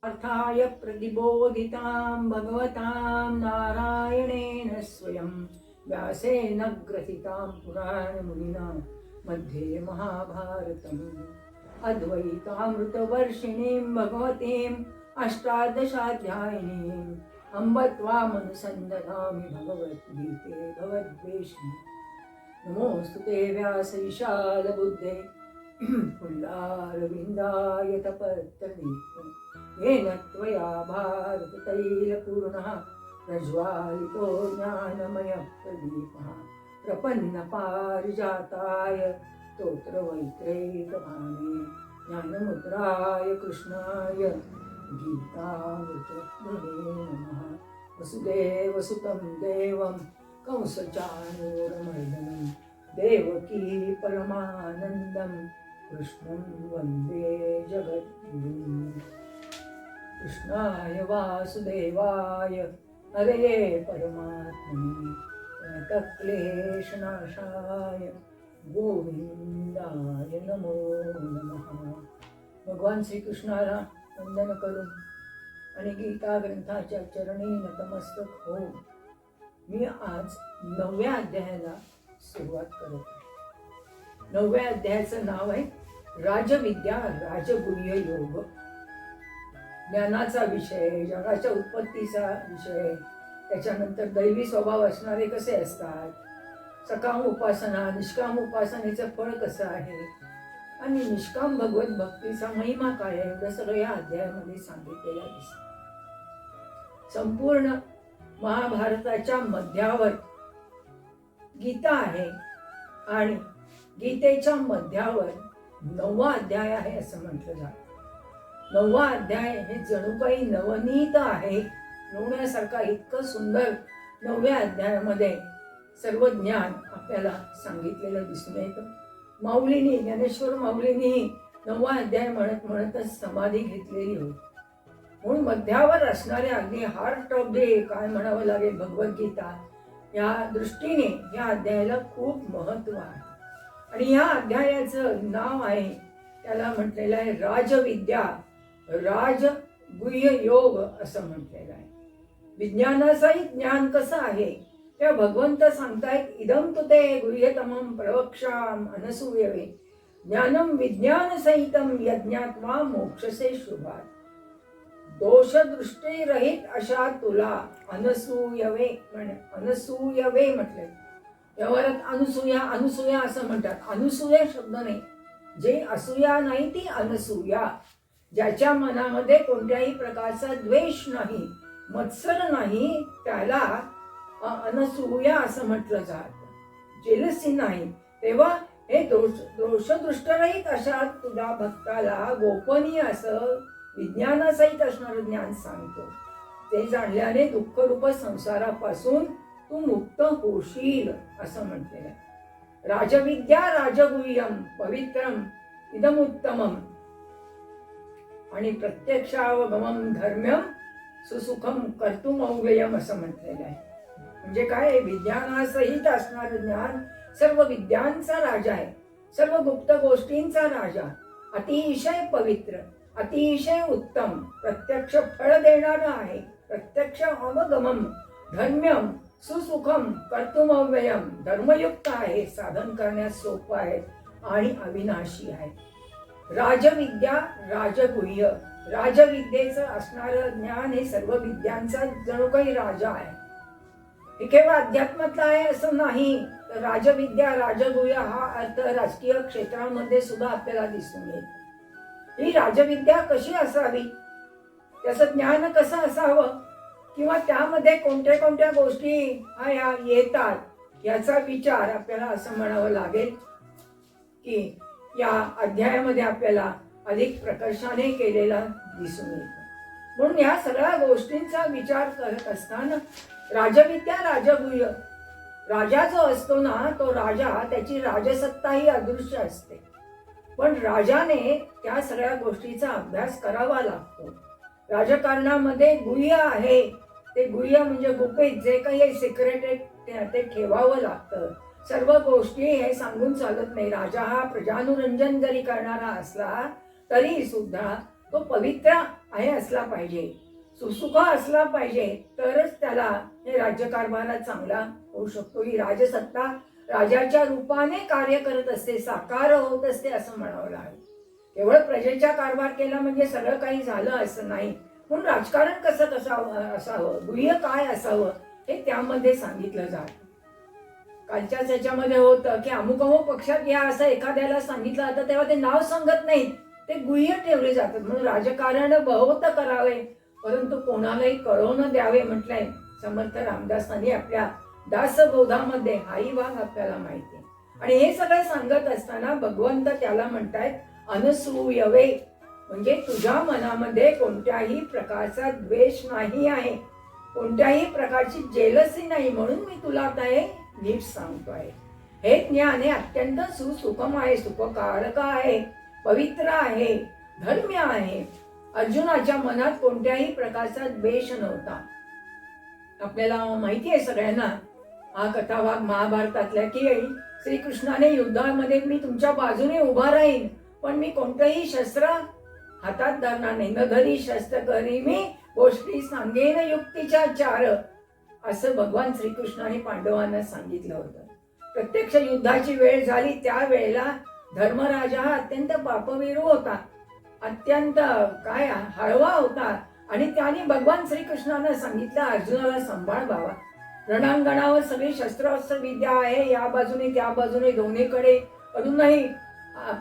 अर्थाय प्रतिबोधितां भगवतां नारायणेन स्वयं व्यासेन ग्रथितां पुराणमुनिना मध्ये महाभारतम् अद्वैतामृतवर्षिणीं भगवतीम् अष्टादशाध्यायिनीम् अम्ब त्वामनुसन्दधामि भगवद्गीते भवद्वेषिणि नमोऽस्तु ते व्यास विशालबुद्धे पुल्लारविन्दाय तपत्रदीप्तं येन त्वया भारततैलपूर्णः प्रज्वालितो ज्ञानमयप्रदीपः प्रपन्नपारिजाताय स्तोत्रवैत्रैकपाणे ज्ञानमुद्राय कृष्णाय गीतामृतद्रवे नमः। वसुदेवसुतं देवं कंसचाणूरमर्दनं देवकी परमानन्दं कृष्णं वन्दे जगद्गुरुम्। कृष्णाय वासुदेवाय हरये परमात्मने प्रणतक्लेशनाशाय गोविंदाय नमो नमः। भगवान श्रीकृष्णाला वंदन करून आणि गीता ग्रंथाच्या चरणी नतमस्तक होऊन मी आज 9व्या अध्यायाला सुरुवात करत आहे। 9व्या अध्यायाचं नाव आहे राजविद्या राजगुह्य योग। ज्ञानाचा विषय, जगाच्या उत्पत्तीचा विषय, त्याच्यानंतर दैवी स्वभाव असणारे कसे असतात, सकाम उपासना निष्काम उपासनेचं फळ कसं आहे आणि निष्काम भगवत भक्तीचा महिमा काय आहे, एवढं सगळं या अध्यायामध्ये सांगितलेलं दिसतं। संपूर्ण महाभारताच्या मध्यावर गीता आहे आणि गीतेच्या मध्यावर 9वा अध्याय आहे असं म्हटलं जातं। 9वा अध्याय हे जणू काही नवनीत आहे, लोण्यासारखा इतकं सुंदर 9व्या अध्यायामध्ये सर्व ज्ञान आपल्याला सांगितलेलं दिसून येतं। माऊलींनी, ज्ञानेश्वर माऊलींनी 9वा अध्याय म्हणत म्हणतच समाधी घेतलेली होती, म्हणून मध्यावर असणाऱ्या अगदी हार्ट ऑफ डे काय म्हणावं लागेल भगवद्गीता, या दृष्टीने या अध्यायाला खूप महत्व आहे। आणि या अध्यायाचं नाव आहे, त्याला म्हटलेलं आहे राजविद्या राजगुह्य योग असं म्हटलेलं आहे। विज्ञानाचंही ज्ञान कसं आहे त्या भगवंत सांगतायत, इदं तु ते गुह्यतमं प्रवक्ष्याम अनसूयवे ज्ञानम विज्ञान सहितम यज्ञात्वा मोक्षसे शुभात। दोष दृष्टी रहित अशा तुला अनसूयवे अनसूयवे म्हटले। व्यवहारात अनुसूया असं म्हणतात, अनुसूया शब्द नाही, जे असूया नाही ती अनसूया, ज्याच्या मनामध्ये कोणत्याही प्रकारचा द्वेष नाही, मत्सर नाही, त्याला अनसूया असं म्हटलं जातं, जेलसी नाही। तेव्हा हे दोषदृष्टरहित अशा तुझ्या भक्ताला गोपनीय असं विज्ञानासहित असणारं ज्ञान सांगतो, ते जाणल्याने दुःखरूप संसारापासून तू मुक्त होशील असं म्हटलेलं आहे। राजविद्या राजगुह्यम पवित्रम इदमुत्तमम आणि प्रत्यक्षावगमम धर्म्यम सुसुखम कर्तुमव्ययम असं म्हटलेलं आहे। म्हणजे काय, विज्ञानासहित असणारं ज्ञान सर्व विद्यांचा राजा आहे, सर्व गुप्त गोष्टींचा राजा, अतिशय पवित्र, अतिशय उत्तम, प्रत्यक्ष फळ देणारं आहे, प्रत्यक्ष अवगमम धर्म्यम सुसुखम कर्तुमव्ययम, धर्मयुक्त आहे, साधन करण्यास सोपं आहे आणि अविनाशी आहे। राजविद्या राजगुह्य, राजविद्येचं असणारं ज्ञान हे सर्व विद्यांचा जणू काही राजा आहे। हे केवळ अध्यात्मातला आहे असं नाही, तर राजविद्या राजगुह्य हा अर्थ राजकीय क्षेत्रामध्ये सुद्धा आपल्याला दिसून येईल। ही राजविद्या कशी असावी, त्याचं ज्ञान कसं असावं, किंवा त्यामध्ये कोणत्या कोणत्या गोष्टी ह्या येतात, याचा विचार आपल्याला असं म्हणावं लागेल की या अध्यायामध्ये आपल्याला अधिक प्रकर्षाने केलेला दिसून येतो। म्हणून या सगळ्या गोष्टींचा विचार करत असताना राजविद्या राजगुह्य, राजा जो असतो ना, तो राजा, त्याची राजसत्ता ही अदृश्य असते, पण राजाने त्या सगळ्या गोष्टीचा अभ्यास करावा लागतो। राजकारणामध्ये गुह्य आहे, ते गुह्य म्हणजे गुपित, जे काही सिक्रेट आहे ते ठेवावं लागतं। सर्व गोष्टी हे सांगून चालत नाही। राजा हा प्रजानुरंजन जरी करणारा असला तरी सुद्धा तो पवित्र आहे असला पाहिजे, सुसुखा असला पाहिजे, तरच त्याला हे राज्यकारभार चांगला होऊ शकतो. ही राजसत्ता राजाच्या रूपाने कार्य करत असते, साकार होत असते असं म्हणावं लागेल. केवळ प्रजेच्या कारभार केला म्हणजे सगळं काही झालं असं नाही. म्हणून राजकारण कसं असावं, गुह्य काय असावं हे त्यामध्ये सांगितलं जातं. कालच्याच याच्यामध्ये होतं की अमुक अमुक पक्षात या असं एखाद्याला सांगितलं जातं, तेव्हा ते नाव सांगत नाहीत, ते गुह्य ठेवले जातात. म्हणून राजकारण बहुत करावे परंतु कोणालाही कळवू न द्यावे म्हटलंय समर्थ रामदासांनी आपल्या दासबोधामध्ये. हाही भाग आपल्याला माहिती आहे. आणि हे सगळं सांगत असताना भगवंत त्याला म्हणतायत अनसूयवे, म्हणजे तुझ्या मनामध्ये कोणत्याही प्रकारचा द्वेष नाही आहे, कोणत्याही प्रकारची जेलसी नाही, म्हणून मी तुला आता हे नीट सांगतोय. हे ज्ञान हे अत्यंत सुसुखम आहे, सुखकारक आहे, पवित्र आहे, धर्म्य आहे. अर्जुनाच्या मनात कोणत्याही प्रकारचा द्वेष नव्हता. आपल्याला माहिती आहे सगळ्यांना हा कथाभाग महाभारतातल्या की श्रीकृष्णाने युद्धामध्ये मी तुमच्या बाजूने उभा राहीन, पण मी कोणतंही शस्त्र हातात धरणार नाही. न धरी शस्त्र करी मी गोष्टी सांगेन युक्तीच्या चार, असं भगवान श्रीकृष्णाने पांडवांना सांगितलं होतं. प्रत्यक्ष युद्धाची वेळ झाली त्यावेळेला धर्मराजा हा अत्यंत पापवीरू होता, अत्यंत हळवा होता. आणि त्याने भगवान श्रीकृष्णाने सांगितलं अर्जुनाला सांभाळ बाबा, रणांगणावर सगळी शस्त्रास्त्र विद्या आहे, या बाजूने त्या बाजूने दोन्हीकडे अजूनही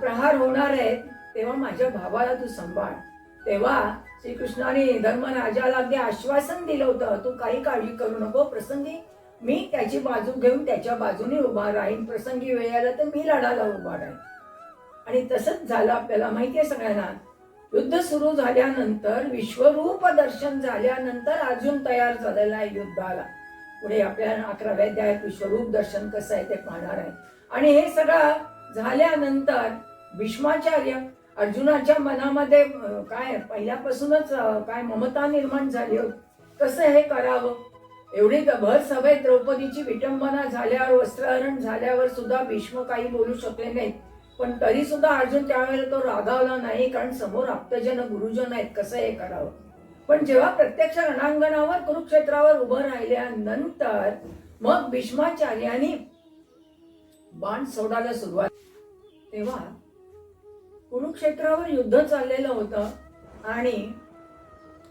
प्रहार होणार आहेत, तेव्हा माझ्या भावाला तू सांभाळ. तेव्हा श्रीकृष्णाने धर्मराजाला अगदी आश्वासन दिलं होतं, तू काही काळजी करू नको, प्रसंगी मी त्याची बाजू घेऊन त्याच्या बाजूने उभा राहीन, प्रसंगी वेळ आला तर मी लढायला उभा राहीन. आणि तसंच झालं. आपल्याला माहिती आहे सगळ्यांना, युद्ध सुरू झाल्यानंतर विश्वरूप दर्शन झाल्यानंतर अर्जुन तयार झालेला आहे युद्धाला. पुढे आपल्याला 11व्या अध्यायात विश्वरूप दर्शन कसं आहे ते पाहणार आहे. आणि हे सगळं झाल्यानंतर भीष्माचार्य अर्जुनाच्या मनामध्ये पहिल्यापासूनच ममता निर्माण झाली होती, कसं हे करावं. एवढी भर सभेत द्रौपदीची विटंबना झाल्यावर, वस्त्रहरण झाल्यावर सुद्धा भीष्म काही बोलू शकले नाहीत. पण तरी सुद्धा अर्जुन त्यावेळेला तो रागावला नाही, कारण समोर आप्तजन गुरुजन आहेत, कसं हे करावं. पण जेव्हा प्रत्यक्ष रणांगणावर कुरुक्षेत्रावर उभं राहिल्यानंतर मग भीष्माचार्यांनी बाण सोडायला सुरुवात. तेव्हा कुरुक्षेत्रावर युद्ध चाललेलं होतं आणि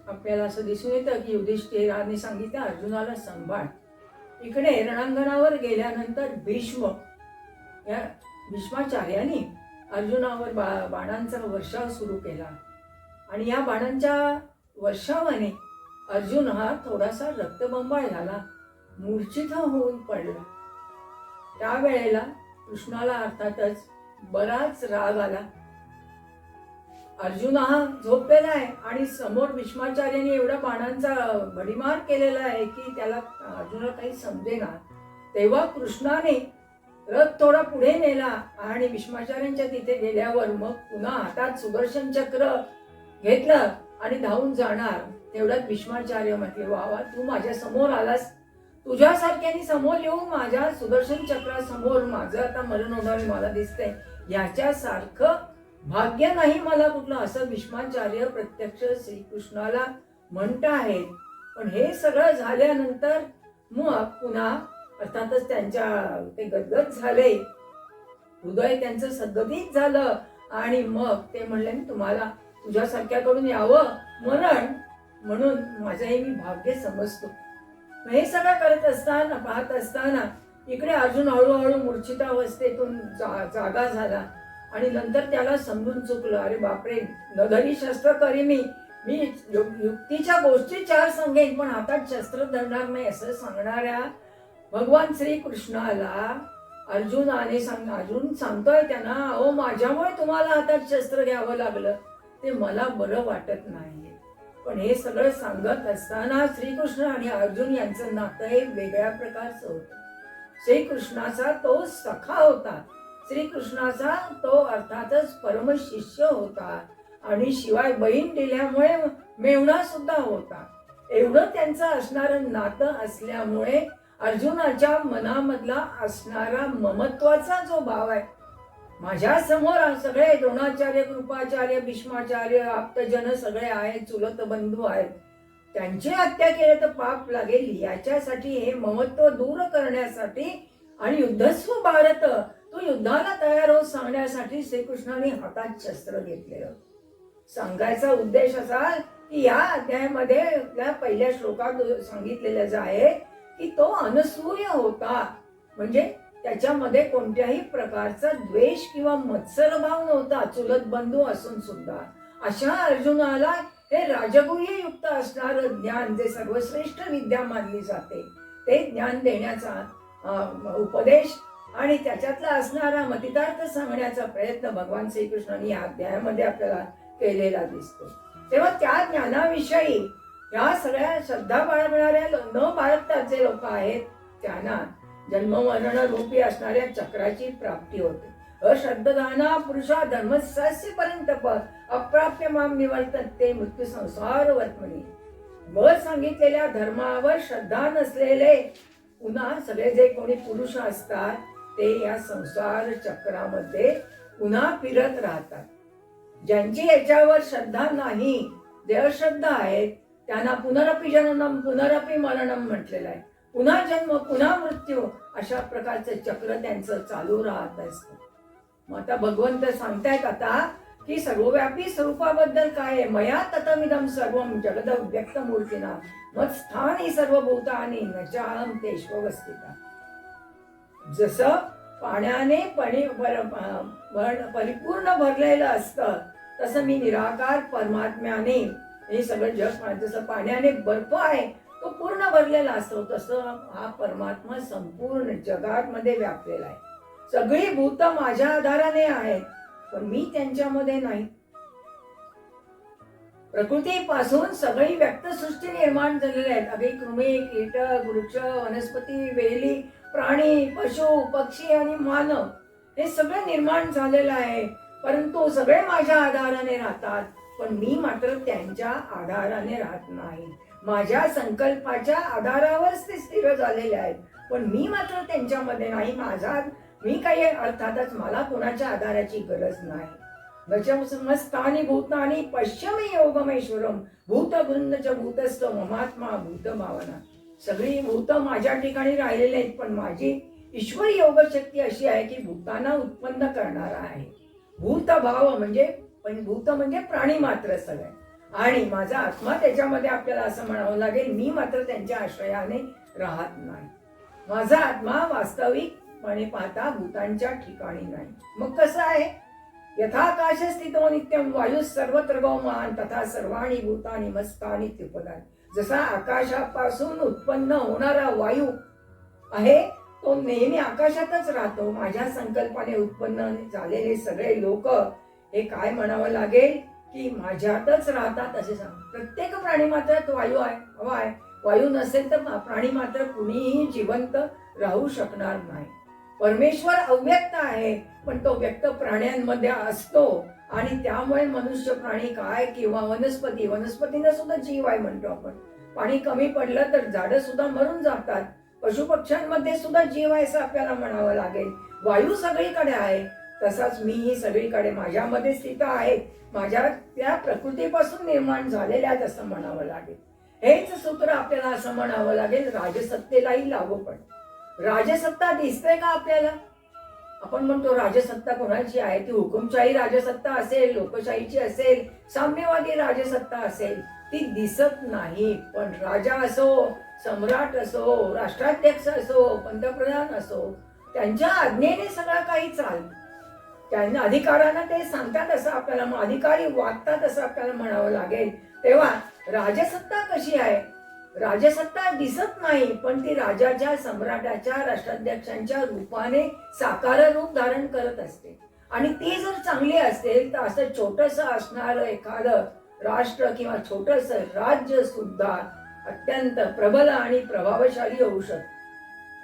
आपल्याला असं दिसून येतं की युधिष्ठिराने सांगितलं अर्जुनाला सांभाळ. इकडे रणांगणावर गेल्यानंतर भीष्माचार्यांनी अर्जुनावर बाणांचा वर्षाव सुरू केला. आणि या बाणांच्या वर्षावाने अर्जुन हा थोडासा रक्तबंबाळ झाला, मूर्छित होऊन पडला. त्यावेळेला कृष्णाला अर्थातच बराच राग आला. अर्जुन हा झोपलेला आहे आणि समोर भीष्माचार्यांनी एवढा बाणांचा भडीमार केलेला आहे की त्याला अर्जुनाला काही समजेना. तेव्हा कृष्णाने रथ थोडा पुढे नेला आणि भीष्माचार्यांच्या तिथे गेल्यावर मग पुन्हा हातात सुदर्शन चक्र घेतलं आणि धावून जाणार. तेवढ्यात भीष्माचार्य म्हटले वा तू माझ्या समोर आलास, तुझ्यासारख्यानी समोर येऊन माझ्या सुदर्शन चक्रासमोर माझं आता मरण होणार मला दिसतंय, याच्यासारखं भाग्य नाही मला कुठलं, असं भीष्माचार्य प्रत्यक्ष श्रीकृष्णाला म्हणत आहेत. पण हे सगळं झाल्यानंतर मग पुन्हा अर्थातच ते गदगद झाले, हृदय त्यांचं सद्गदित झालं आणि मग ते म्हणले तुम्हाला तुझ्यासारख्याकडून यावं मरण, म्हणून माझंही मी भाग्य समजतो. हे सगळं करत असताना पाहत असताना इकडे अर्जुन हळूहळू मूर्छितावस्थेतून जागा झाला. आणि नंतर त्याला समजून चुकलं, अरे बापरे, नधरी शस्त्र करी मी युक्तीच्या गोष्टी चार सांगेन पण हातात शस्त्र धरणार नाही, असं सांगणाऱ्या भगवान श्रीकृष्णाला अर्जुन सांगतोय त्यांना, अहो माझ्यामुळे तुम्हाला हातात शस्त्र घ्यावं लागलं, ते मला बरं वाटत नाही. पण हे सगळं सांगत असताना श्रीकृष्ण आणि अर्जुन यांचं नातं हे वेगळ्या प्रकारचं होतं. श्रीकृष्णाचा तो सखा होता, श्रीकृष्णाचा तो अर्थातच परमशिष्य होता आणि शिवाय बहीण दिल्यामुळे मेवणा सुद्धा होता. एवढं त्यांचं असणारं नातं असल्यामुळे अर्जुनाच्या मनामधला असणारा ममत्वाचा जो भाव आहे माझ्या समोर सगळे द्रोणाचार्य, कृपाचार्य, भीष्माचार्य, आप्तजन सगळे आहेत, चुलत बंधू आहेत. त्यांची हत्या केली तर पाप लागेल, याच्यासाठी हे ममत्व दूर करण्यासाठी आणि युद्धस्व भारत तो युद्धाला तयार हो सांगण्यासाठी श्रीकृष्णाने हातात शस्त्र घेतलेलं. सांगायचा उद्देश असा की या अध्यायामध्ये त्या पहिल्या श्लोकात सांगितलेलं आहे की तो अनसूय होता, म्हणजे त्याच्यामध्ये कोणत्याही प्रकारचा द्वेष किंवा मत्सरभाव नव्हता, चुलत बंधू असून सुद्धा. अशा अर्जुनाला हे राजगुह्य युक्त असणार ज्ञान, जे सर्वश्रेष्ठ विद्या मानली जाते, ते ज्ञान देण्याचा उपदेश आणि त्याच्यातला असणारा मतितार्थ सांगण्याचा प्रयत्न भगवान श्रीकृष्णांनी या अध्यायामध्ये आपल्याला केलेला दिसतो. तेव्हा त्या ज्ञानाविषयी या सगळ्या श्रद्धा बाळगणाऱ्या न बाळगता जे लोक आहेत त्यांना जन्ममरण रूपी असणाऱ्या चक्राची प्राप्ती होते. अश्रद्धाना पुरुषा धर्मस्य पर्यंत अप्राप्य माम निवर्तन ते मृत्यू संसार वर्तमनी. वर सांगितलेल्या धर्मावर श्रद्धा नसलेले पुन्हा सगळे जे कोणी पुरुष असतात ते या संसार चक्रामध्ये पुन्हा फिरत राहतात. ज्यांची याच्यावर श्रद्धा नाही, जे अश्रद्धा आहेत, त्यांना पुनरपि जननम पुनरपि मरणम म्हटलेलं आहे. पुन्हा जन्म पुन्हा मृत्यू अशा प्रकारचं चक्र त्यांचं चालू राहत असतं. मग आता भगवंत सांगतायत आता की सर्वव्यापी स्वरूपाबद्दल काय आहे. मया ततमिदं सर्वं जगद व्यक्त मूर्तीना मत स्थानी सर्वभूतानि न चाहं तेष्वस्थिता. जसं पाण्याने परिपूर्ण भरलेलं असतं तसं मी निराकार परमात्म्याने हे सगळं जग, जसं पाण्याने बर्फ आहे तो पूर्ण भरलेला असतो, तसं हा परमात्मा संपूर्ण जगामध्ये व्यापलेला आहे. सगळी भूत माझ्या आधाराने आहेत, पण मी त्यांच्यामध्ये नाही. प्रकृतीपासून सगळी व्यक्तसृष्टी निर्माण झालेली आहेत. अगदी कृमी, कीटक, वृक्ष, वनस्पती, वेली, प्राणी, पशु, पक्षी आणि मानव हे सगळं निर्माण झालेलं आहे. परंतु सगळे माझ्या आधाराने राहतात, पण मी मात्र त्यांच्या आधाराने राहत नाही. माझ्या संकल्पाच्या आधारावरच ते स्थिर झालेले आहेत, पण मी मात्र त्यांच्यामध्ये नाही. मी काही अर्थातच मला कोणाच्या आधाराची गरज नाही. गचमस्थानी भूतानी पश्चिमी योगमेश्वरम भूतवृंदच भूतस्थ ममात्मा भूत भावना. सगळी भूत माझ्या ठिकाणी राहिलेले आहेत, पण माझी ईश्वरी योगशक्ती अशी आहे की भूतांना उत्पन्न करणारा आहे. भूतभाव म्हणजे भूत म्हणजे प्राणी मात्र सगळे, आणि माझा आत्मा त्याच्यामध्ये आपल्याला असं म्हणावं लागेल, मी मात्र त्यांच्या आश्रयाने राहत नाही. माझा आत्मा वास्तविकपणे पाहता भूतांच्या ठिकाणी नाही. मग कसं आहे. यथाकाश स्थितो नित्यम वायू सर्वत्र गौमान तथा सर्वाणी भूतानी मस्तानी त्रिपदानी. जसा आकाशापासून उत्पन्न होणारा वायू आहे तो नेहमी आकाशातच राहतो. माझ्या संकल्पाने उत्पन्न झालेले सगळे लोक हे काय म्हणावं लागेल की माझ्यातच राहतात असे सांग. प्रत्येक प्राणी मात्रात वायू आहे, हवा आहे. वायू नसेल तर प्राणी मात्र कुणीही जिवंत राहू शकणार नाही. परमेश्वर अव्यक्त आहे, पण तो व्यक्त प्राण्यांमध्ये असतो, आणि त्यामुळे मनुष्य, प्राणी काय किंवा वनस्पतीनं सुद्धा जीव आहे म्हणतो आपण. पाणी कमी पडलं तर झाडं सुद्धा मरून जातात. पशुपक्ष्यांमध्ये सुद्धा जीव आहे असं आपल्याला म्हणावं लागेल. वायू सगळीकडे आहे, तसाच मीही सगळीकडे माझ्यामध्ये स्थित आहे. माझ्या त्या प्रकृतीपासून निर्माण झालेल्या आहेत असं म्हणावं लागेल. हेच सूत्र आपल्याला असं म्हणावं लागेल राजसत्तेलाही लागू पडतं. राजसत्ता दिसते का आपल्याला. आपण म्हणतो राजसत्ता कोणाची आहे, ती हुकुमशाही राजसत्ता असेल, लोकशाहीची असेल, साम्यवादी राजसत्ता असेल, ती दिसत नाही. पण राजा असो, सम्राट असो, राष्ट्राध्यक्ष असो, पंतप्रधान असो, त्यांच्या आज्ञेने सगळं काही चालतं. त्यांना अधिकारानं ते सांगतात असं आपल्याला, अधिकारी वागतात असं आपल्याला म्हणावं लागेल. तेव्हा राजसत्ता कशी आहे. राजसत्ता दिसत नाही, पण ती राजाच्या, सम्राटाच्या, राष्ट्राध्यक्षांच्या रूपाने साकार रूप धारण करत असते. आणि ती जर चांगली असेल तर असं छोटस असणारं एखादं राष्ट्र किंवा छोटस राज्य सुद्धा अत्यंत प्रबल आणि प्रभावशाली होऊ शकतं.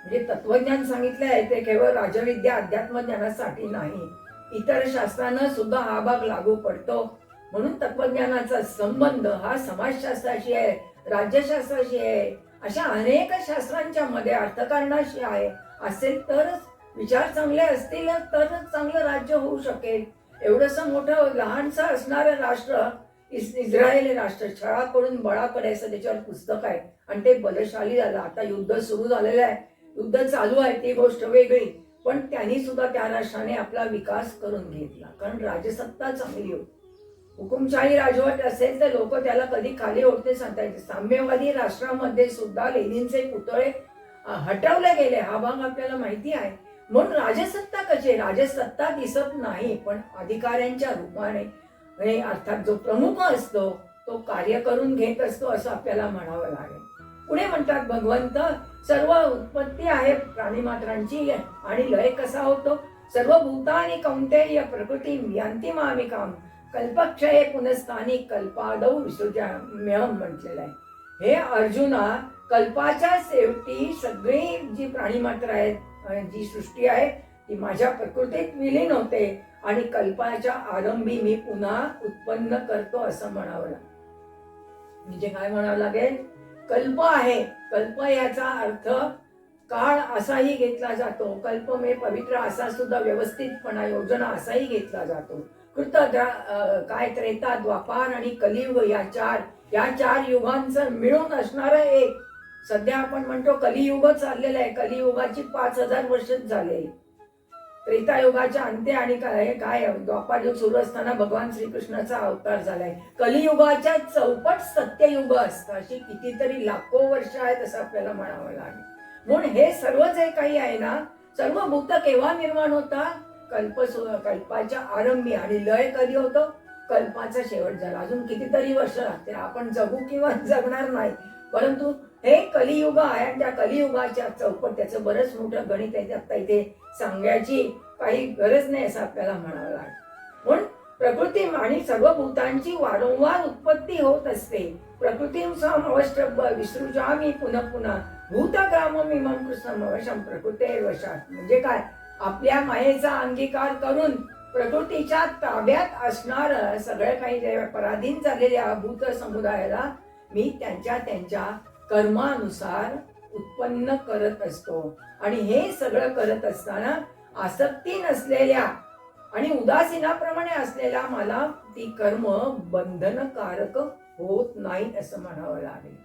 म्हणजे तत्वज्ञान सांगितलं आहे ते केवळ राजविद्या अध्यात्म ज्ञानासाठी नाही, इतर शास्त्रांना सुद्धा हा भाग लागू पडतो. म्हणून तत्वज्ञानाचा संबंध हा समाजशास्त्राशी आहे, राज्यशास्त्राशी आहे, अशा अनेक शास्त्रांच्या मध्ये अर्थकारणाशी आहे. असेल तरच विचार चांगले असतील तरच चांगलं राज्य होऊ शकेल. एवढंसं मोठं लहानसं असणारं राष्ट्र इस्रायल राष्ट्र छळाकडून बळाकडे असं त्याच्यावर पुस्तक आहे आणि ते बलशाली झालं. आता युद्ध सुरू झालेलं आहे, युद्ध चालू आहे ती गोष्ट वेगळी, पण त्यांनी सुद्धा त्या राष्ट्राने आपला विकास करून घेतला कारण राजसत्ता चांगली होती. हुकुमशाही राजवट असेल तर लोक त्याला कधी खाली होते सांगता येते. साम्यवादी राष्ट्रामध्ये सुद्धा लेनिनचे पुतळे हटवले गेले, हा भाग आपल्याला माहिती आहे. म्हणून राजसत्ता कशी, राजसत्ता दिसत नाही पण अधिकाऱ्यांच्या रूपाने, अर्थात जो प्रमुख असतो तो कार्य करून घेत असतो असं आपल्याला म्हणावं लागेल. पुढे म्हणतात भगवंत सर्व उत्पत्ती आहे प्राणीमात्रांची आणि लय कसा होतो. सर्व भूतानी कौंतेय प्रकृती यांती मामिकाम कल्पक्षये पुनस्थानी कल्पादौ विसृजाम्यहम म्हटलेलं आहे. हे अर्जुना, कल्पाच्या शेवटी सगळी जी प्राणीमात्र आहेत, जी सृष्टी आहे ती माझ्या प्रकृतीत विलीन होते आणि कल्पाच्या आरंभी मी पुन्हा उत्पन्न करतो असं म्हणावं लागेल. म्हणजे काय म्हणावं लागेल, कल्प आहे. कल्प याचा अर्थ काळ असाही घेतला जातो, कल्प म्हणजे पवित्र असा सुद्धा व्यवस्थितपणा योजना असाही घेतला जातो. कृत काय त्रेता द्वापार आणि कलियुग या चार युगांचं मिळून असणारं एक. सध्या आपण म्हणतो कलियुग चाललेलं आहे, कलियुगाची 5000 वर्षच झाले. त्रेतायुगाच्या अंत्य आणि काय द्वापार युग सुरू असताना भगवान श्रीकृष्णाचा अवतार झालाय. कलियुगाच्या चौपट सत्ययुग असतं, अशी कितीतरी लाखो वर्ष आहेत असं आपल्याला म्हणावं लागेल. म्हणून हे सर्व जे काही आहे ना, सर्व भूत केव्हा निर्माण होता, कल्पाच्या आरंभी, आणि लय कधी होतो, कल्पाचा शेवट झाला. अजून कितीतरी वर्ष लागतील, आपण जगू किंवा जगणार नाही, परंतु हे कलियुग आहे आणि त्या कलियुगाच्या चौपट, त्याचं बरंच मोठं गणित आहे, आता इथे सांगायची काही गरज नाही असं आपल्याला म्हणावं लागेल. म्हणून प्रकृती आणि सर्व भूतांची वारंवार उत्पत्ती होत असते. प्रकृतीनुसार अवश्य विसृजामी पुन्हा पुन्हा भूतग्राममिमं कृष्णमवशं प्रकृतेर्वशात्. म्हणजे काय, आपल्या मायेचा अंगीकार करून प्रकृतीच्या ताब्यात असणार सगळं काही जे पराधीन झालेल्या भूत समुदायाला मी त्यांच्या कर्मानुसार उत्पन्न करत असतो. आणि हे सगळं करत असताना आसक्ती नसलेल्या आणि उदासीनाप्रमाणे असलेल्या मला ती कर्म बंधनकारक होत नाही असं म्हणावं लागेल.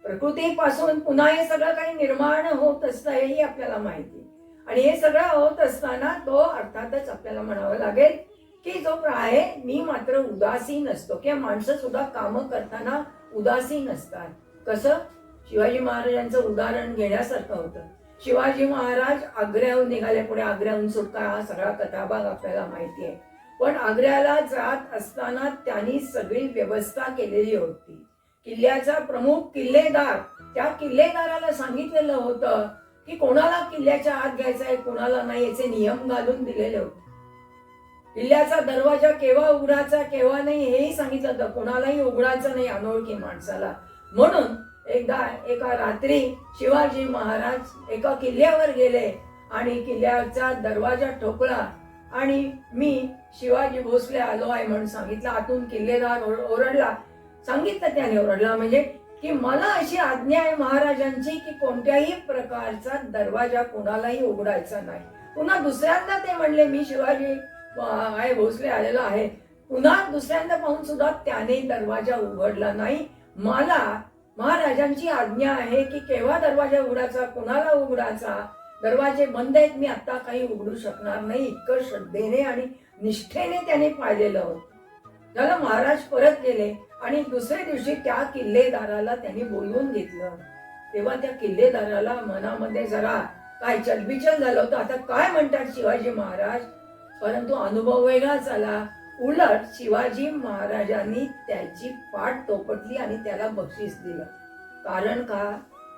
प्रकृतीपासून पुन्हा हे सगळं काही निर्माण होत असतं हेही आपल्याला माहिती. आणि हे सगळं होत असताना तो अर्थातच आपल्याला म्हणावं लागेल की जो आहे मी मात्र उदासीन असतो. किंवा माणसं सुद्धा कामं करताना उदासीन असतात. कसं, शिवाजी महाराजांचं उदाहरण घेण्यासारखं होतं. शिवाजी महाराज आग्र्याहून निघाले, पुढे आग्र्याहून सुटका, हा सगळा कथाभाग आपल्याला माहिती आहे. पण आग्र्याला जात असताना त्यांनी सगळी व्यवस्था केलेली होती. किल्ल्याचा प्रमुख किल्लेदार, त्या किल्लेदाराला सांगितलेलं होतं की कोणाला किल्ल्याच्या आत घ्यायचा आहे, कोणाला नाही, याचे नियम घालून दिलेले होते. किल्ल्याचा दरवाजा केव्हा उघडायचा केव्हा नाही हेही सांगितलं होतं, कोणालाही उघडायचं नाही अनोळखी माणसाला. म्हणून एका रात्री शिवाजी महाराज एका किल्ल्यावर गेले आणि किल्ल्याचा दरवाजा ठोकला आणि मी शिवाजी भोसले आलो आहे म्हणून सांगितलं. आतून किल्लेदार ओरडला, सांगितलं त्याने, ओरडला म्हणजे की मला अशी आज्ञा आहे महाराजांची की कोणत्याही प्रकारचा दरवाजा कोणालाही उघडायचा नाही. पुन्हा दुसऱ्यांदा ते म्हणले मी शिवाजी भोसले आलेला आहे. पुन्हा दुसऱ्यांदा पाहून सुद्धा त्याने दरवाजा उघडला नाही. मला महाराजांची आज्ञा आहे की केव्हा दरवाजा उघडायचा, कोणाला उघडायचा, दरवाजे बंद आहेत, मी आता काही उघडू शकणार नाही. इतकं श्रद्धेने आणि निष्ठेने त्याने पाहिलेलं होतं. त्याला महाराज परत गेले आणि दुसऱ्या दिवशी त्या किल्लेदाराला त्यांनी बोलवून घेतलं. तेव्हा त्या किल्लेदाराला मनामध्ये जरा काय चलबिचल झालं होतं, आता काय म्हणतात शिवाजी महाराज, परंतु अनुभव वेगळाच आला. उलट शिवाजी महाराजांनी त्याची पाठ तोपटली आणि त्याला बक्षीस दिलं. कारण का,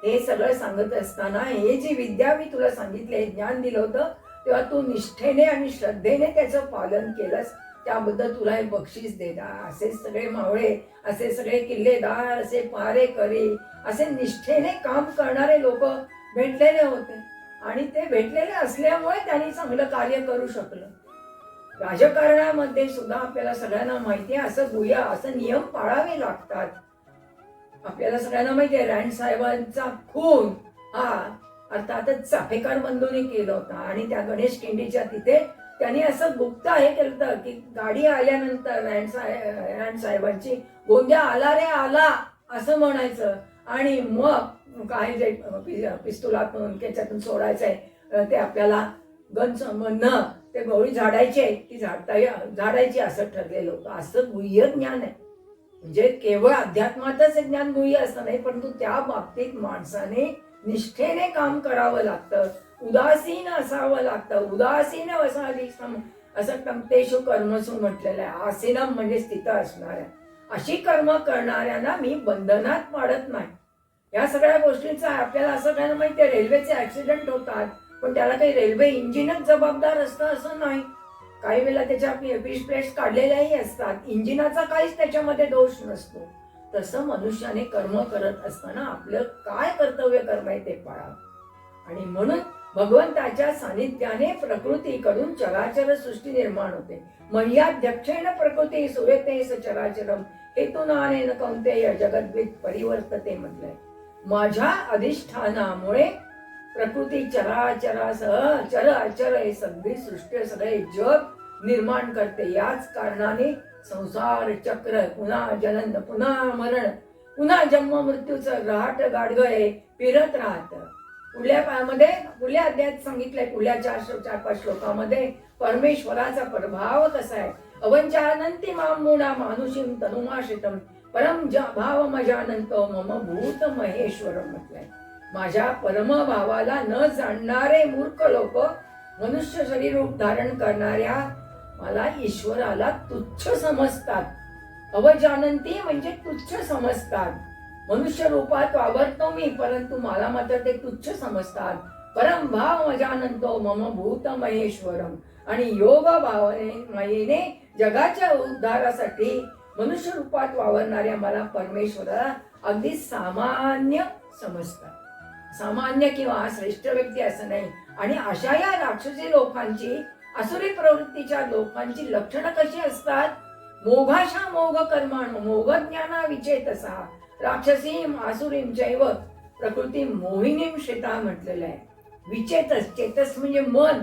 हे सगळं सांगत असताना हे जी विद्या मी तुला सांगितले, ज्ञान दिलं होतं, तेव्हा तू निष्ठेने आणि श्रद्धेने त्याचं पालन केलंस, त्याबद्दल तुला हे बक्षीस देणार. असे सगळे मावळे, असे सगळे किल्लेदार, असे पहारेकरी, असे निष्ठेने काम करणारे लोक भेटलेले होते आणि ते भेटलेले असल्यामुळे त्यांनी चांगलं कार्य करू शकलं. राजकारणामध्ये सुद्धा आपल्याला सगळ्यांना माहिती आहे, असं नियम पाळावे लागतात. आपल्याला सगळ्यांना माहिती आहे रँड साहेबांचा खून हा अर्थातच चाफेकर बंधूंनी केलं होतं. आणि त्या गणेश किंडीच्या तिथे त्यांनी असं गुप्त हे केलं होतं की गाडी आल्यानंतर रँड साहेबांची गोंद्या आला रे आला असं म्हणायचं, आणि मग काय जे पिस्तुलातून त्याच्यातून सोडायचंय ते आपल्याला गंज म्हणणं ते गवळी झाडायची आहे ती झाडायची असं ठरलेलं होतं. असं गुह्य ज्ञान आहे. म्हणजे केवळ अध्यात्मातच ज्ञान गुह्य असं नाही, परंतु त्या बाबतीत माणसाने निष्ठेने काम करावं लागतं, उदासीन असावं लागतं. उदासीन असं तमतेषु कर्मसु म्हटलेलं आहे. आसीनम म्हणजे स्थित असणाऱ्या, अशी कर्म करणाऱ्यांना मी बंधनात पाडत नाही. या सगळ्या गोष्टींचा आपल्याला असं काय माहिती आहे, रेल्वेचे ऍक्सिडेंट होतात पण त्याला काही रेल्वे इंजिनच जबाबदार असतं असं नाही. काही वेळेला त्याच्या फिश प्लेट्स काढलेल्याही असतात, इंजिनाचा काहीच त्याच्यामध्ये दोष नसतो. तसं मनुष्याने कर्म करत असताना आपलं काय कर्तव्य कर्म आहे ते पाळावं. आणि म्हणून भगवंताच्या सानिध्याने प्रकृतीकडून चराचर सृष्टी निर्माण होते. मह्याध्यक्षेण प्रकृती सुरेते चराचरम हेतुनानेन कौंतेय जगद्विद परिवर्तते म्हटलंय. माझ्या अधिष्ठानामुळे प्रकृती चराचरासह चर अचर हे सगळी सृष्टी सगळे जग निर्माण करते. याच कारणाने संसार चक्र, पुन्हा जनन, पुन्हा मरण, पुन्हा जन्म मृत्यूचं रहाट गाडगं हे फिरत राहतं. पुढल्या अध्यायात सांगितलंय, पुढल्या 4-5 श्लोकामध्ये परमेश्वराचा प्रभाव कसा आहे. अवंचानंती मामुना मानुषीम तनुमाश्रितम परम भाव मजानंतो मम भूत महेश्वरम म्हटलंय. माझ्या परमभावाला न जाणणारे मूर्ख लोक मनुष्य शरीर रूप धारण करणाऱ्या मला ईश्वराला तुच्छ समजतात. अवजानंती म्हणजे तुच्छ समजतात. मनुष्य रूपात वावरतो मी, परंतु मला मात्र ते तुच्छ समजतात. परम भाव मजानंतो मम भूत महेश्वरम. आणि योग भावनेने जगाच्या उद्धारासाठी मनुष्य रूपात वावरणाऱ्या मला परमेश्वराला अगदी सामान्य समजतात. सामान्य किंवा श्रेष्ठ व्यक्ती असं नाही. आणि अशा या राक्षसी लोकांची, असुरी प्रवृत्तीच्या लोकांची लक्षणं कशी असतात. मोघाशा मोघ कर्माण मोघ ज्ञाना विचेतसा राक्षसीम आसुरीम चैव प्रकृती मोहिनीम श्रेता म्हटलेलं आहे. विचेतस, चेतस म्हणजे मन.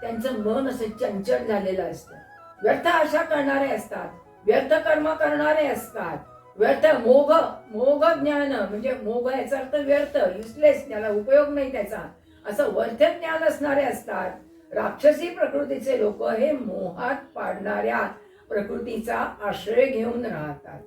त्यांचं मन असं चंचल झालेलं असतं. व्यर्थ आशा करणारे असतात, व्यर्थ कर्म करणारे असतात. व्यर्थ मोघ ज्ञान म्हणजे मोघ याचा अर्थ व्यर्थ, युजलेस, त्याला उपयोग नाही त्याचा, असं व्यर्थ ज्ञान असणारे असतात. राक्षसी प्रकृतीचे लोक हे मोहात पाडणाऱ्या प्रकृतीचा आश्रय घेऊन राहतात.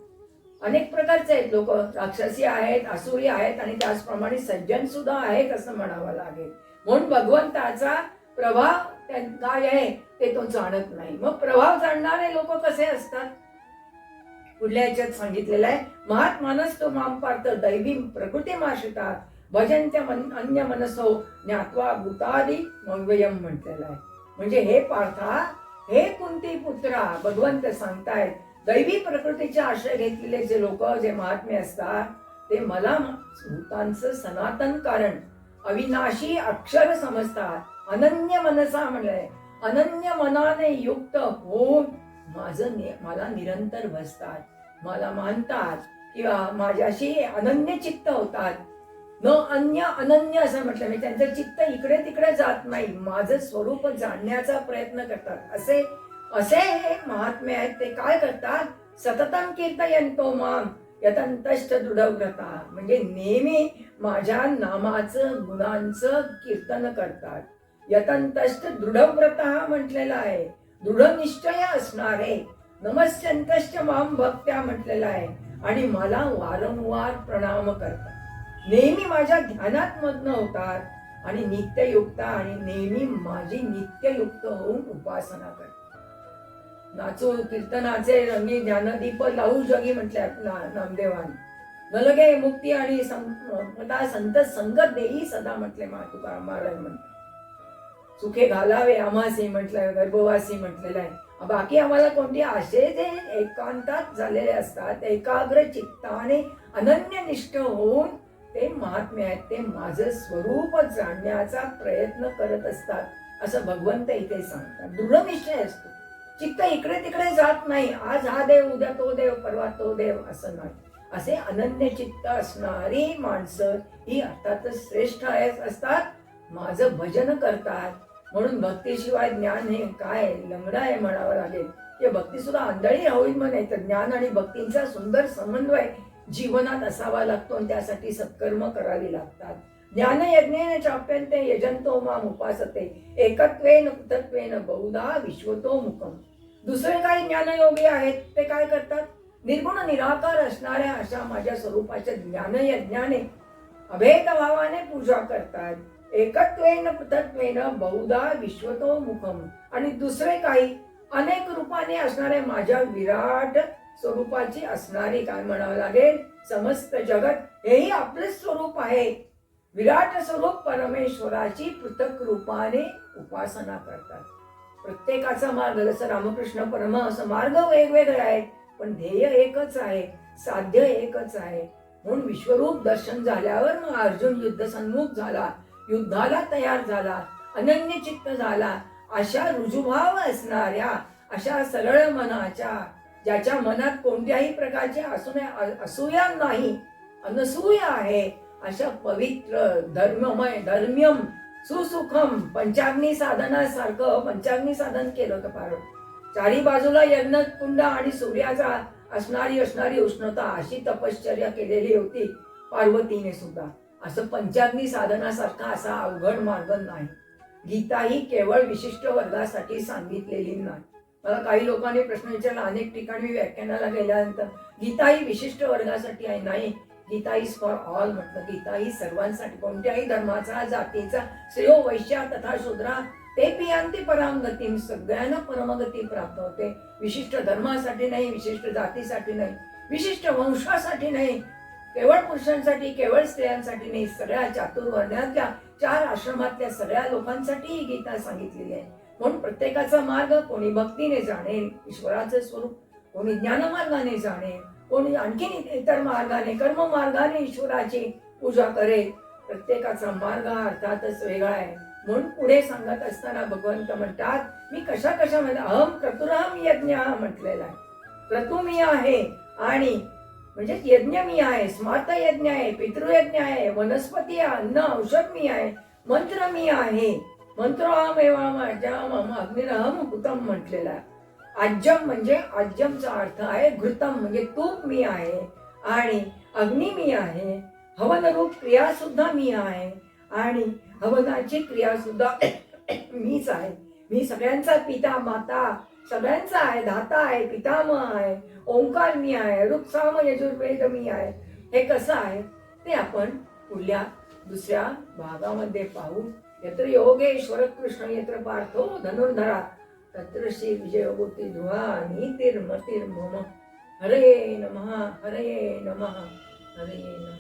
अनेक प्रकारचे आहेत लोक, राक्षसी आहेत, असुरी आहेत आणि त्याचप्रमाणे सज्जन सुद्धा आहेत असं म्हणावं लागेल. म्हणून भगवंताचा प्रभाव काय आहे ते तो जाणत नाही. मग प्रभाव जाणणारे लोक कसे असतात. पुढल्या याच्यात सांगितलेलं आहे, महात्मानस्तु माम पार्थ दैवीम प्रकृतीमाश्रितात भजन्त्य अन्य मनसो ज्ञात्वा भूतादी मव्ययम म्हटलेलं आहे. म्हणजे हे पार्था, हे कुंती पुत्रा, भगवंत सांगतायत दैवी प्रकृतीचा आश्रय घेतलेले जे लोक, जे महात्मे असतात ते मला भूतांचं सनातन कारण अविनाशी अक्षर समजतात. अनन्य मनसा म्हणलंय, अनन्य मनाने युक्त होऊन मला निरंतर भजतात, मला मानतात किंवा माझ्याशी अनन्य चित्त होतात. न अन्य अनन्य असं म्हटलं, म्हणजे त्यांचं चित्त इकडे तिकडे जात नाही, माझं स्वरूप जाणण्याचा प्रयत्न करतात. असे हे महात्मे आहेत. ते काय करतात, सततम कीर्तयन्तो माम यतंतश्च दृढव्रता, म्हणजे नेहमी माझ्या नामाचं गुणांचं कीर्तन करतात. यतंतश्च दृढव्रता म्हटलेलं आहे, दृढ निश्चय असणारे. नमस्यंतश्च माम भक्त्या म्हटलेलं आहे. आणि मला वारंवार प्रणाम करतात, नेहमी माझ्या ध्यानात मग्न होतात आणि नित्ययुक्त आणि नेहमी माझी नित्ययुक्त होऊन उपासना करतात. नाचू कीर्तनाचे रंगी ज्ञानदीप लावू जगी म्हटल्या नामदेवान. नलगे मुक्ती आणि संत संगत देई सदा म्हटले तुकाराम महाराज म्हणतात. सुखे घालावे आम्हासी म्हटलंय, गर्भवासी म्हटलेलं आहे. बाकी आम्हाला कोणती असे जे एकांतात झालेले असतात, एकाग्र चित्ताने अनन्यनिष्ठ होऊन ते महात्मे आहेत, ते माझं स्वरूप जाणण्याचा प्रयत्न करत असतात असं भगवंत इथे सांगतात. दृढनिश्चय असतो, चित्त इकडे तिकडे जात नाही. आज हा देव, उद्या तो देव, परवा तो देव असं नाही. असे अनन्य चित्त असणारी माणसं ही अर्थातच श्रेष्ठ असतात माझं भजन करतात. म्हणून भक्तीशिवाय ज्ञान हे काय लंगडा आहे म्हणावं लागेल. की भक्ती सुद्धा आंधळी होईल म्हणे. तर ज्ञान आणि भक्तींचा सुंदर समन्वय जीवनात असावा लागतो आणि त्यासाठी सत्कर्म करावी लागतात. ज्ञान यज्ञेन चाप्यन्ते यजंतो माम उपासते एकत्वेन पृथक्त्वेन बहुधा विश्वतो मुखम. दुसरे काही ज्ञानयोगी आहेत ते काय करतात? निर्गुण निराकार असणाऱ्या अशा माझ्या स्वरूपाच्या ज्ञानयज्ञाने अभेद भावाने पूजा करतात. एकत्वेन पृथक्त्वेन बहुधा विश्वतो मुखम. आणि दुसरे काही अनेक रूपाने असणारे माझ्या विराट स्वरूपाची असणारी काय म्हणावं लागेल समस्त जगत हेही आपले स्वरूप आहे. विराट स्वरूप परमेश्वराची पृथक रूपाने उपासना करतात. प्रत्येकाचा मार्ग जसं रामकृष्ण परमहंस मार्ग वेगवेगळे आहेत पण ध्येय एकच आहे, साध्य एकच आहे. म्हणून विश्वरूप दर्शन झाल्यावर मग अर्जुन युद्ध सन्मुख झाला, युद्धाला तयार झाला, अनन्य चित्त झाला. अशा रुजुभाव असणाऱ्या अशा सरळ मनाच्या ज्याच्या मनात कोणत्याही प्रकारचे असूया नाही, अनसूया आहे, अशा पवित्र धर्ममय धर्म्यम सुसुखम पंचाग्नी साधनासारखं पंचाग्नी साधन केलं होतं फार. चारी बाजूला यज्ञकुंड आणि सूर्याचा असणारी उष्णता अशी तपश्चर्या केलेली होती पार्वतीने सुद्धा. असं पंचाग्नी साधनासारखा असा अवघड मार्ग नाही. गीता ही केवळ विशिष्ट वर्गासाठी सांगितलेली नाही. मला काही लोकांनी प्रश्न विचारला अनेक ठिकाणी व्याख्यानाला गेल्यानंतर, गीता ही विशिष्ट वर्गासाठी आहे. नाही, गीता इज फॉर ऑल म्हटलं. गीता ही सर्वांसाठी, कोणत्याही धर्माचा जातीचा श्रेयो वैश्या तथा शूद्रा ते पियांती परांगती, सगळ्यांना परमगती प्राप्त होते. विशिष्ट धर्मासाठी नाही, विशिष्ट जातीसाठी नाही, विशिष्ट वंशासाठी नाही, केवळ पुरुषांसाठी केवळ स्त्रियांसाठी नाही, सगळ्या चातुर्वर्ण्यातल्या 4 आश्रमातल्या सगळ्या लोकांसाठी ही गीता सांगितलेली आहे. म्हणून प्रत्येकाचा मार्ग कोणी भक्तीने जाणेल ईश्वराचं स्वरूप, कोणी ज्ञानमार्गाने जाणेल, कोणी आणखीन इतर मार्गाने कर्म मार्गाने ईश्वराची पूजा करेल. प्रत्येकाचा मार्ग अर्थातच वेगळा आहे. म्हणून पुढे सांगत असताना भगवंत म्हणतात, मी कशा मध्ये अहम क्रतुरहम यज्ञ म्हटलेला आहे. क्रतु मी आहे आणि म्हणजे यज्ञ मी आहे, स्मार्त यज्ञ आहे, पितृयज्ञ आहे, वनस्पती अन्न औषध मी आहे, मंत्र मी आहे. मंत्रोहम एवम अजम अग्निरहम हुतम म्हटलेला आहे. आज्यम म्हणजे आज्यमचा अर्थ आहे घृतम म्हणजे तूप मी आहे आणि अग्नी मी आहे. हवन रूप क्रिया सुद्धा मी आहे आणि हवनाची क्रिया सुद्धा मीच आहे. मी सगळ्यांचा पिता माता सगळ्यांचा आहे, दाता आहे, पितामह आहे, ओंकार मी आहे, ऋक् साम यजुर्वेद मी आहे. हे कसं आहे ते आपण पुढल्या दुसऱ्या भागामध्ये पाहू. यत्र योगेश्वर कृष्ण यत्र पार्थो धनुर्धरा तत्र श्री विजयभूती ध्रुवा नीतिर्मतिर्मम. हरे नमः हरे नमः हरे नमः.